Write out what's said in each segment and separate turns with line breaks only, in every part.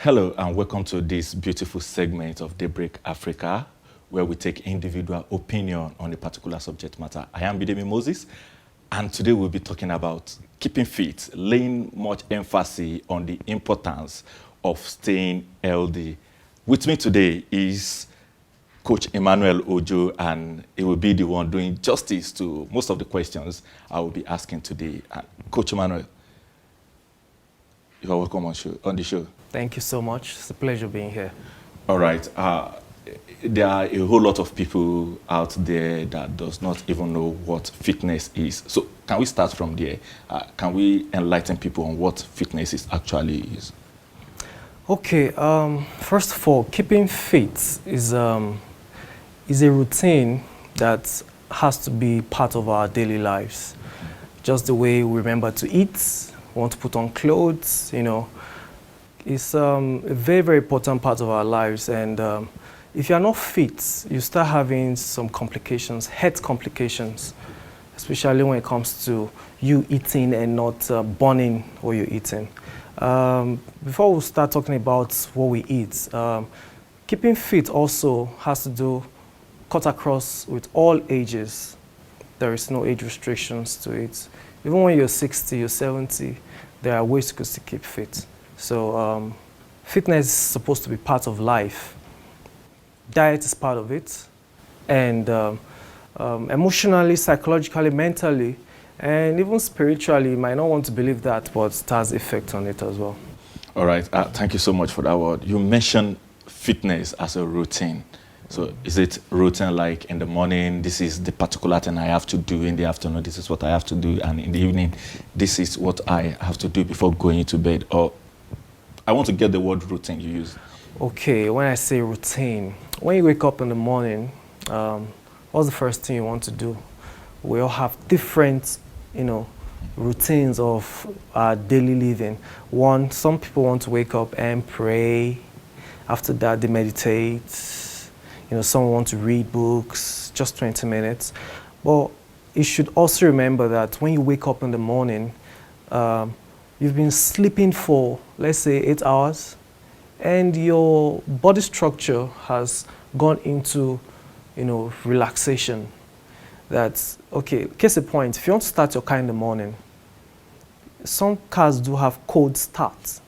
Hello and welcome to this beautiful segment of Daybreak Africa, where we take individual opinion on a particular subject matter. I am Bidemi Moses, and today we'll be talking about keeping fit, laying much emphasis on the importance of staying healthy. With me today is Coach Emmanuel Ojo, and he will be the one doing justice to most of the questions I will be asking today. Coach Emmanuel, you are welcome on the show.
Thank you so much. It's a pleasure being here.
All right. There are a whole lot of people out there that does not even know what fitness is. So can we start from there? Can we enlighten people on what fitness actually is?
Okay. First of all, keeping fit is a routine that has to be part of our daily lives. Just the way we remember to eat, want to put on clothes, it's a very, very important part of our lives. And if you're not fit, you start having some complications, health complications, especially when it comes to you eating and not burning what you're eating. Before we start talking about what we eat, keeping fit also has to cut across with all ages. There is no age restrictions to it. Even when you're 60, you're 70, there are ways to still keep fit. So fitness is supposed to be part of life. Diet is part of it. And emotionally, psychologically, mentally, and even spiritually, you might not want to believe that, but it has effect on it as well.
All right. Thank you so much for that word. You mentioned fitness as a routine. So is it routine like in the morning, this is the particular thing I have to do, in the afternoon, this is what I have to do, and in the evening, this is what I have to do before going to bed? Or I want to get the word routine you use.
Okay, when I say routine, when you wake up in the morning, what's the first thing you want to do? We all have different, routines of our daily living. Some people want to wake up and pray. After that, they meditate. Some want to read books, just 20 minutes. But you should also remember that when you wake up in the morning, you've been sleeping for, let's say, 8 hours, and your body structure has gone into, relaxation. That's, okay, case in point, if you want to start your car in the morning, some cars do have cold start.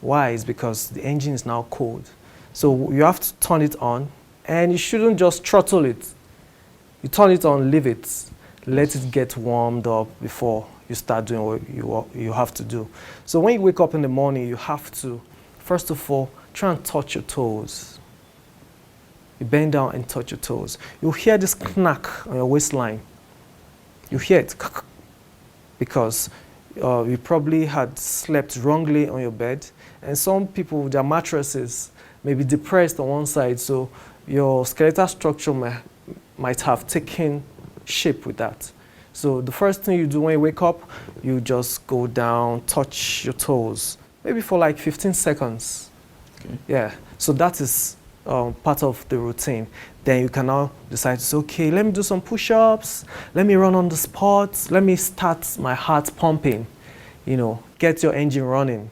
Why? It's because the engine is now cold. So you have to turn it on, and you shouldn't just throttle it. You turn it on, leave it, let it get warmed up before you start doing what you have to do. So when you wake up in the morning, you have to, first of all, try and touch your toes. You bend down and touch your toes. You'll hear this knack on your waistline. You hear it because you probably had slept wrongly on your bed, and some people, their mattresses may be depressed on one side, so your skeletal structure might have taken shape with that. So the first thing you do when you wake up, you just go down, touch your toes, maybe for like 15 seconds. Okay. Yeah, so that is part of the routine. Then you can now decide to say, okay, let me do some push-ups, let me run on the spot, let me start my heart pumping, get your engine running.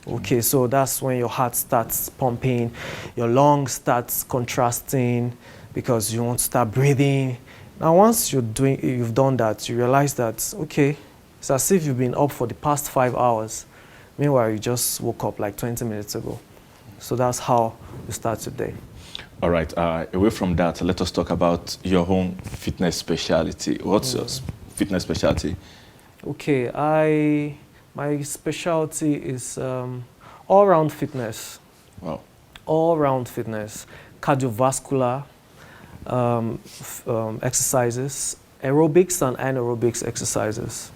Okay, so that's when your heart starts pumping, your lungs starts contrasting because you want to start breathing. Now, once you've done that, you realize that, okay, it's as if you've been up for the past 5 hours. Meanwhile, you just woke up like 20 minutes ago. So that's how you start your day.
All right, away from that, let us talk about your own fitness specialty. What's your fitness specialty?
Okay, my specialty is all-round fitness.
Wow.
All-round fitness, cardiovascular exercises, aerobics and anaerobics exercises.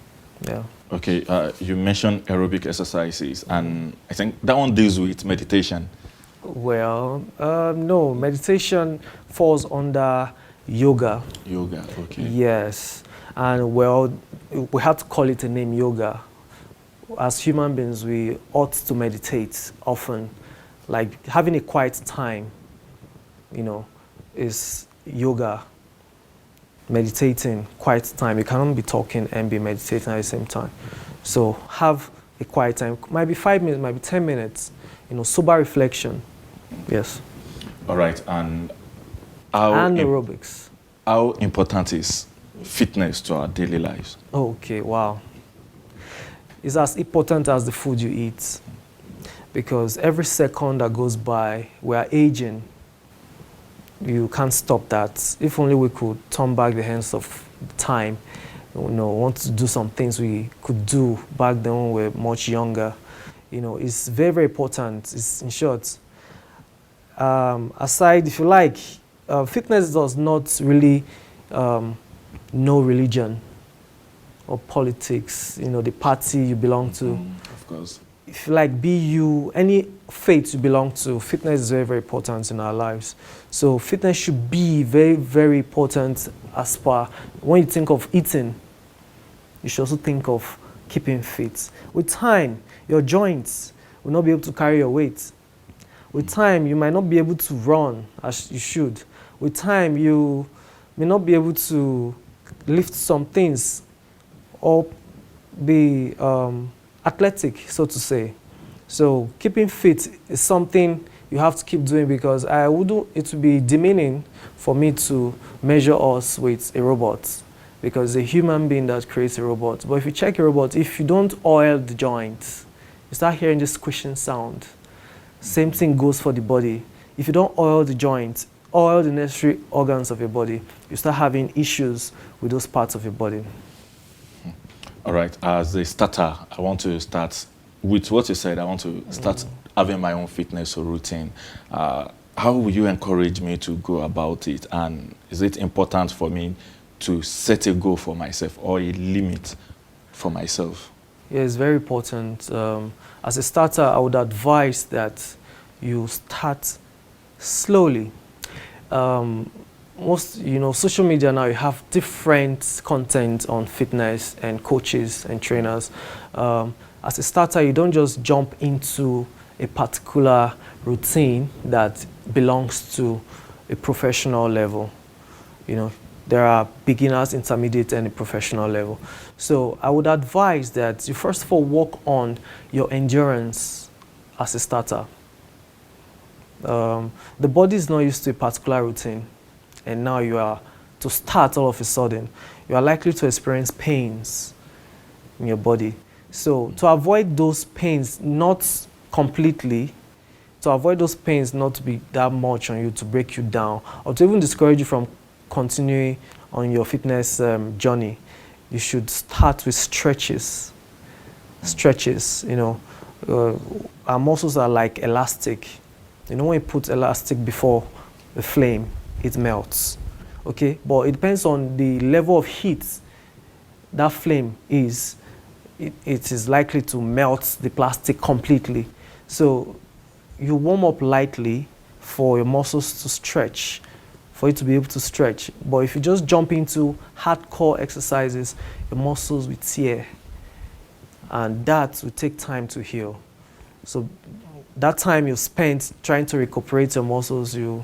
Yeah.
Okay, you mentioned aerobic exercises, and I think that one deals with meditation.
Well, no, meditation falls under yoga.
Yoga, okay.
Yes, and well, we have to call it a name, yoga. As human beings, we ought to meditate often. Like having a quiet time, is yoga. Meditating, quiet time. You cannot be talking and be meditating at the same time. So have a quiet time. Might be 5 minutes, might be 10 minutes. Sober reflection. Yes.
All right. And
and aerobics.
How important is fitness to our daily lives?
Okay, wow. It's as important as the food you eat, because every second that goes by, we are aging. You can't stop that. If only we could turn back the hands of time, want to do some things we could do back then when we were much younger. It's very, very important. It's, in short, aside, if you like, fitness does not really know religion or politics, the party you belong to.
Of course.
If you like, be you, any faith you belong to, fitness is very, very important in our lives. So fitness should be very, very important as per when you think of eating, you should also think of keeping fit. With time, your joints will not be able to carry your weight. With time, you might not be able to run as you should. With time, you may not be able to lift some things or be athletic, so to say. So keeping fit is something you have to keep doing, because it would be demeaning for me to measure us with a robot, because a human being that creates a robot. But if you check a robot, if you don't oil the joints, you start hearing this squishing sound. Same thing goes for the body. If you don't oil the joints, oil the necessary organs of your body, you start having issues with those parts of your body.
All right, as a starter, I want to start with what you said. I want to start having my own fitness routine. How will you encourage me to go about it? And is it important for me to set a goal for myself or a limit for myself?
Yeah, it's very important. As a starter, I would advise that you start slowly. Social media now, you have different content on fitness and coaches and trainers. As a starter, you don't just jump into a particular routine that belongs to a professional level. There are beginners, intermediate, and a professional level. So I would advise that you first of all work on your endurance as a starter. The body is not used to a particular routine, and now you are to start all of a sudden. You are likely to experience pains in your body. So to avoid those pains, not completely, to avoid those pains not to be that much on you, to break you down, or to even discourage you from continuing on your fitness journey, you should start with stretches. Stretches, our muscles are like elastic. When you put elastic before the flame, it melts. Okay, but it depends on the level of heat that flame is. It is likely to melt the plastic completely. So you warm up lightly for your muscles to stretch, for you to be able to stretch. But if you just jump into hardcore exercises, your muscles will tear, and that will take time to heal. So that time you spent trying to recuperate your muscles, you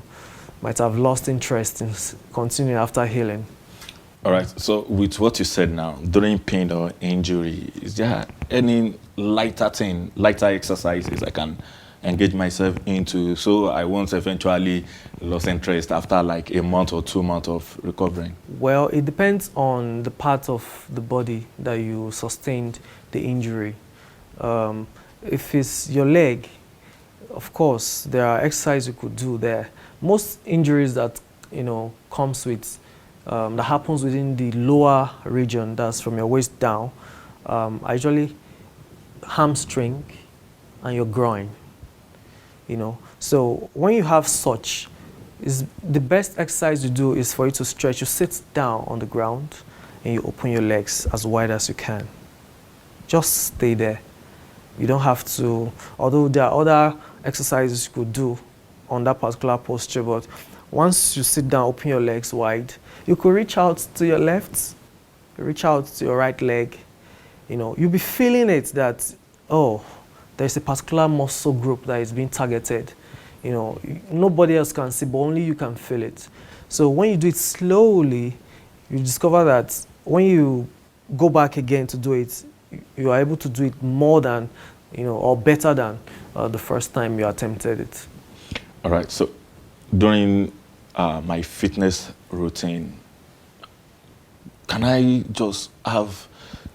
might have lost interest in continuing after healing.
All right, so with what you said now, during pain or injury, is there any lighter exercises I can engage myself into so I won't eventually lose interest after like a month or 2 months of recovering?
Well, it depends on the part of the body that you sustained the injury. If it's your leg, of course, there are exercises you could do there. Most injuries that comes with that happens within the lower region, that's from your waist down, are usually hamstring and your groin. So when you have such, the best exercise you do is for you to stretch. You sit down on the ground and you open your legs as wide as you can. Just stay there. You don't have to, although there are other exercises you could do on that particular posture, but once you sit down, open your legs wide, you could reach out to your left, reach out to your right leg. You'll be feeling it that, oh, there's a particular muscle group that is being targeted. Nobody else can see, but only you can feel it. So when you do it slowly, you discover that when you go back again to do it, you are able to do it more than, or better than the first time you attempted it.
All right. So during my fitness routine, can I just have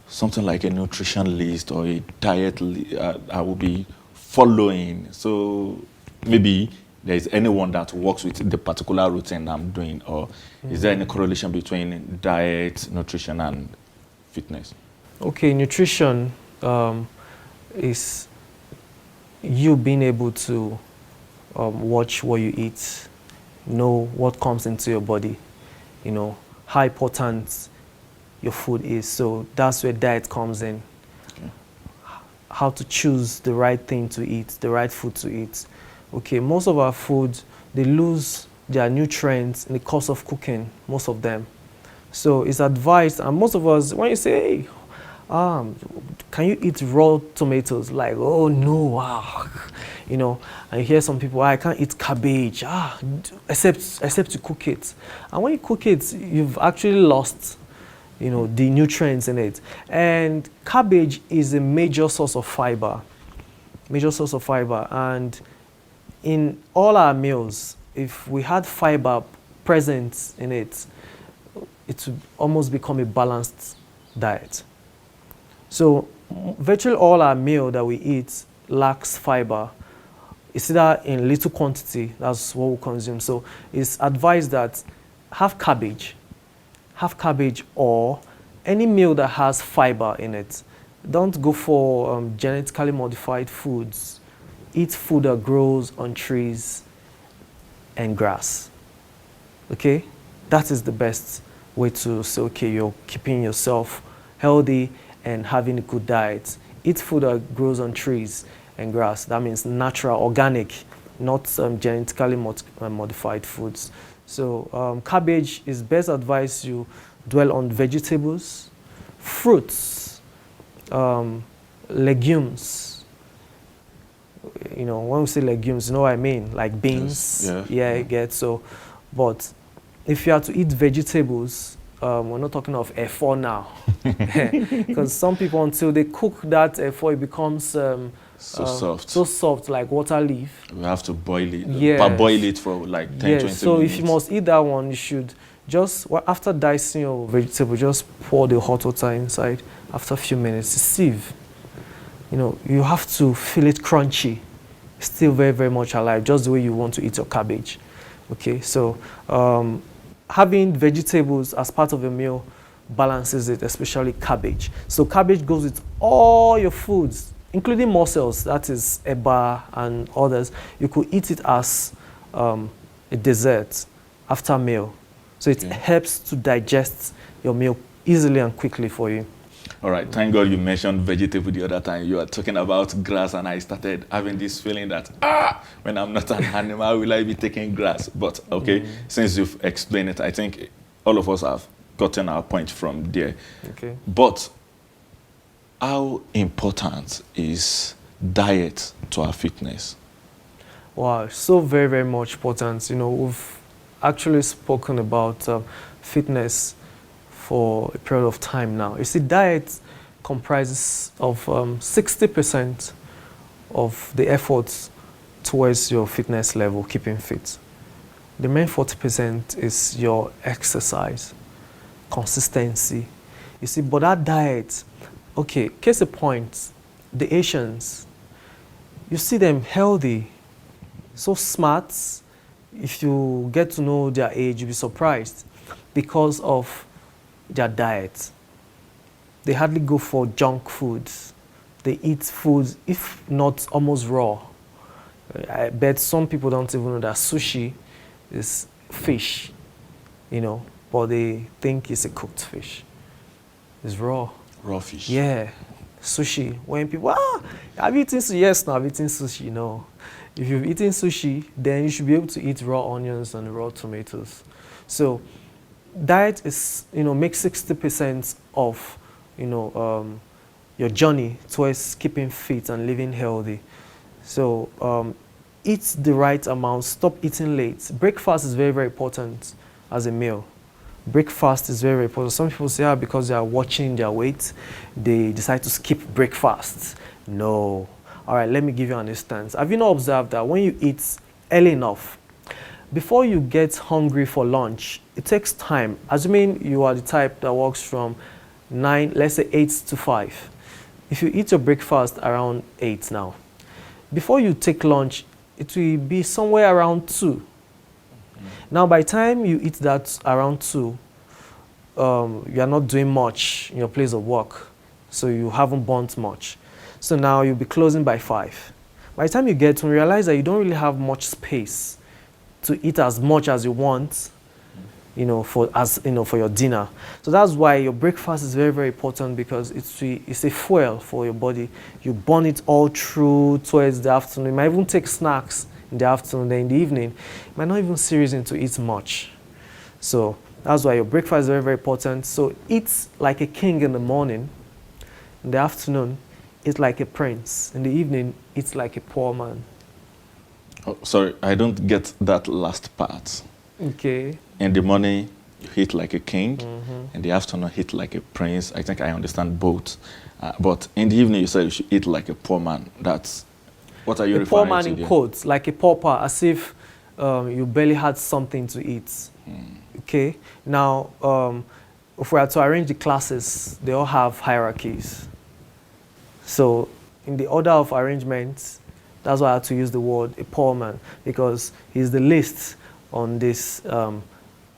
something like a nutrition list or a diet I will be following? So maybe there's anyone that works with the particular routine I'm doing, or is there any correlation between diet, nutrition, and fitness?
Okay, nutrition is you being able to watch what you eat, know what comes into your body, how important your food is. So that's where diet comes in. Okay. How to choose the right thing to eat, the right food to eat. Okay, most of our food, they lose their nutrients in the course of cooking, most of them. So it's advised, and most of us, when you say, hey, can you eat raw tomatoes? Like, oh no, wow. And you hear some people, I can't eat cabbage, except to cook it. And when you cook it, you've actually lost, the nutrients in it. And cabbage is a major source of fiber, and in all our meals, if we had fiber present in it, it would almost become a balanced diet. So virtually all our meal that we eat lacks fiber. It's either in little quantity, that's what we consume. So it's advised that have cabbage, or any meal that has fiber in it. Don't go for genetically modified foods. Eat food that grows on trees and grass. Okay? That is the best way to say, okay, you're keeping yourself healthy and having a good diet. Eat food that grows on trees and grass. That means natural, organic, not genetically modified foods. So cabbage is best advised you dwell on vegetables, fruits, legumes. When we say legumes, you know what I mean? Like beans.
Yes.
Yeah, you get so. But if you are to eat vegetables, we're not talking of efo now. Because some people, until they cook that efo, it becomes
so soft.
So soft, like water leaf.
We have to boil it.
Yes.
Boil it for like 10, 20 minutes.
So if you must eat that one, you should just, after dicing your vegetable, just pour the hot water inside. After a few minutes, sieve. You have to feel it crunchy, still very, very much alive, just the way you want to eat your cabbage. Okay, so having vegetables as part of your meal balances it, especially cabbage. So cabbage goes with all your foods, including mussels, that is eba and others. You could eat it as a dessert after meal. So it helps to digest your meal easily and quickly for you.
All right, thank God you mentioned vegetable the other time. You were talking about grass, and I started having this feeling that, when I'm not an animal, will I be taking grass? But okay, since you've explained it, I think all of us have gotten our point from there.
Okay.
But how important is diet to our fitness?
Wow, so very, very much important. We've actually spoken about fitness for a period of time now. You see, diet comprises of 60% of the efforts towards your fitness level, keeping fit. The main 40% is your exercise, consistency. You see, but that diet, okay, case in point, the Asians, you see them healthy, so smart. If you get to know their age, you'll be surprised because of their diet. They hardly go for junk foods. They eat foods, if not almost raw. I bet some people don't even know that sushi is fish, but they think it's a cooked fish. It's raw.
Raw fish.
Yeah. Sushi. When people, have you eaten sushi? Yes, no, I've eaten sushi. No. If you've eaten sushi, then you should be able to eat raw onions and raw tomatoes. So diet is, makes 60% of, your journey towards keeping fit and living healthy. So eat the right amount, stop eating late. Breakfast is very, very important as a meal. breakfast is very, very important. Some people say, because they are watching their weight, they decide to skip breakfast. No. All right, let me give you an instance. Have you not observed that when you eat early enough, before you get hungry for lunch, it takes time. Assuming you are the type that works from 9, let's say 8 to 5. If you eat your breakfast around 8 now, before you take lunch, it will be somewhere around 2. Now, by the time you eat that around 2, you are not doing much in your place of work, so you haven't burnt much. So now you'll be closing by 5. By the time you get to realize that you don't really have much space to eat as much as you want, for your dinner. So that's why your breakfast is very, very important, because it's a fuel for your body. You burn it all through towards the afternoon. You might even take snacks in the afternoon, then in the evening, you might not even see reason to eat much. So that's why your breakfast is very, very important. So eat like a king in the morning. In the afternoon, eat like a prince. In the evening, eat like a poor man.
Oh, sorry, I don't get that last part.
Okay.
In the morning, you eat like a king. In the afternoon, eat like a prince. I think I understand both. But in the evening, you said you should eat like a poor man. What are you referring to?
A poor man in quotes, like a pauper, as if you barely had something to eat. Okay. Now, if we are to arrange the classes, they all have hierarchies. So, in the order of arrangement, that's why I had to use the word a poor man, because he's the least on this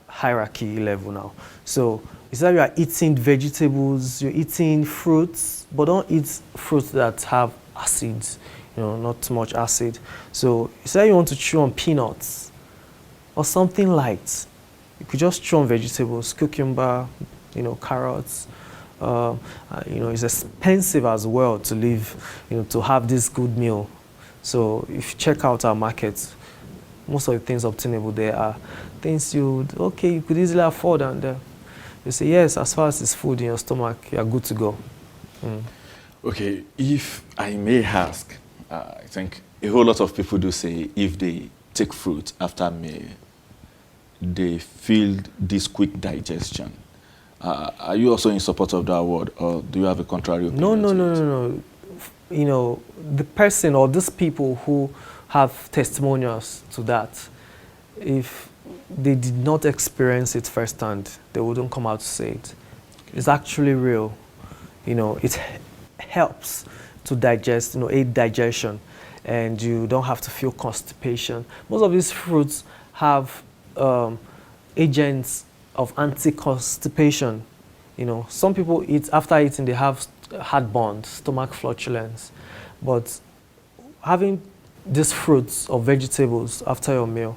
hierarchy level now. So it's that you are eating vegetables, you're eating fruits, but don't eat fruits that have acids, not too much acid. So you say you want to chew on peanuts or something light. You could just chew on vegetables, cucumber, carrots. It's expensive as well to live, to have this good meal. So if you check out our markets, most of the things obtainable there are things you could easily afford, and you say, yes, as far as it's food in your stomach, you are good to go.
Okay, if I may ask, I think a whole lot of people do say if they take fruit after meal, they feel this quick digestion. Are you also in support of that word, or do you have a contrary opinion?
No. The person or these people who have testimonials to that, if they did not experience it firsthand, they wouldn't come out to say it. It's actually real. It helps to digest, aid digestion, and you don't have to feel constipation. Most of these fruits have agents of anti-constipation. Some people eat, after eating, they have heartburn, stomach flatulence, but having these fruits or vegetables after your meal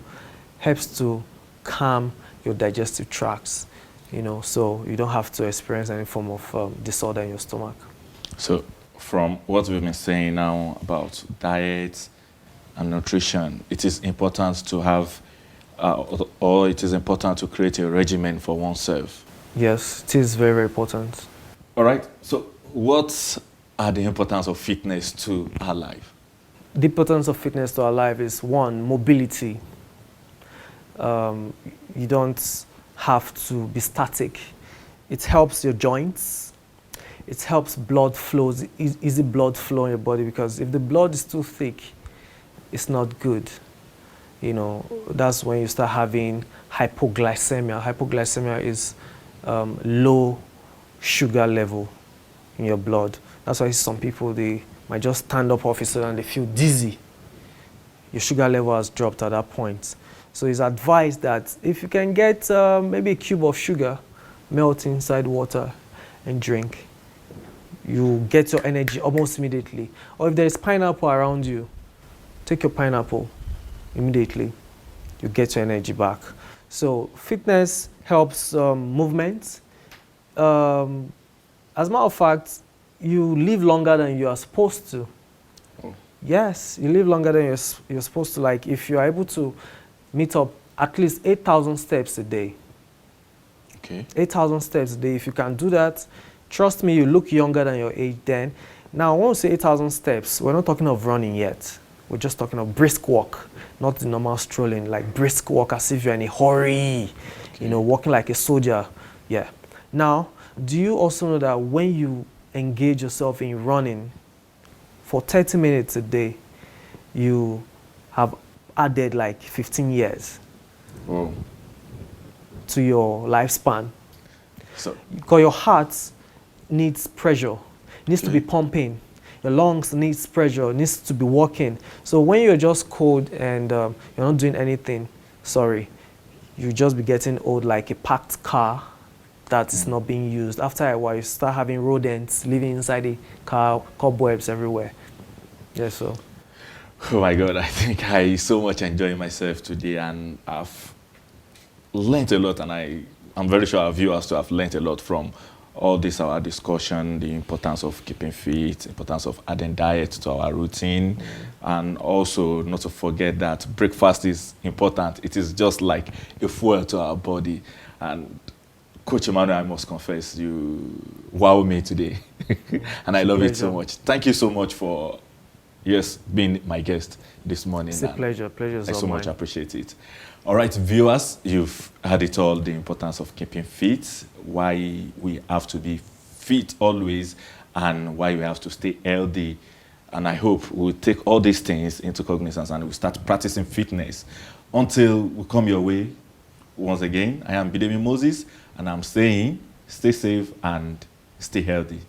helps to calm your digestive tracts, so you don't have to experience any form of disorder in your stomach.
So from what we've been saying now about diet and nutrition, it is important to have, or it is important to create a regimen for oneself.
Yes, it is very, very important.
All right, so what are the importance of fitness to our life?
The importance of fitness to our life is, one, mobility. You don't have to be static. It helps your joints. It helps blood flows, easy blood flow in your body, because if the blood is too thick, it's not good. That's when you start having hypoglycemia. Hypoglycemia is low sugar level in your blood. That's why some people, they might just stand up off it and they feel dizzy. Your sugar level has dropped at that point. So it's advised that if you can get maybe a cube of sugar, melt inside water and drink, you get your energy almost immediately. Or if there is pineapple around you, take your pineapple immediately. You get your energy back. So fitness helps movement. As a matter of fact, you live longer than you are supposed to.
Oh.
Yes, you live longer than you're supposed to. Like if you are able to meet up at least 8,000 steps a day.
Okay.
8,000 steps a day. If you can do that, trust me, you look younger than your age then. Now, when we say 8,000 steps, we're not talking of running yet. We're just talking of brisk walk, not the normal strolling, like brisk walk as if you're in a hurry. you know, walking like a soldier. Yeah. Now, do you also know that when you engage yourself in running for 30 minutes a day, you have added like 15 years
Oh,
to your lifespan?
so
Because your heart needs pressure, it needs to be pumping. Your lungs needs pressure, it needs to be working. So when you're just cold and you're not doing anything, sorry, you just be getting old like a packed car that is not being used. After a while, you start having rodents living inside the car, cobwebs everywhere. Yeah, so.
oh my God, I think I so much enjoy myself today, and I've learned a lot, and I'm very sure our viewers too have learned a lot from all this our discussion, the importance of keeping fit, importance of adding diet to our routine, and also not to forget that breakfast is important. It is just like a fuel to our body. And Coach Emmanuel, I must confess, you wow me today. And I love it so much. Thank you so much for, yes, being my guest this morning.
It's a pleasure. Pleasure is
I
all
so
mine.
much appreciate it. All right, viewers, you've heard it all, the importance of keeping fit, why we have to be fit always, and why we have to stay healthy. And I hope we'll take all these things into cognizance and we'll start practicing fitness. Until we come your way, once again, I am Bidemi Moses, and I'm saying stay safe and stay healthy.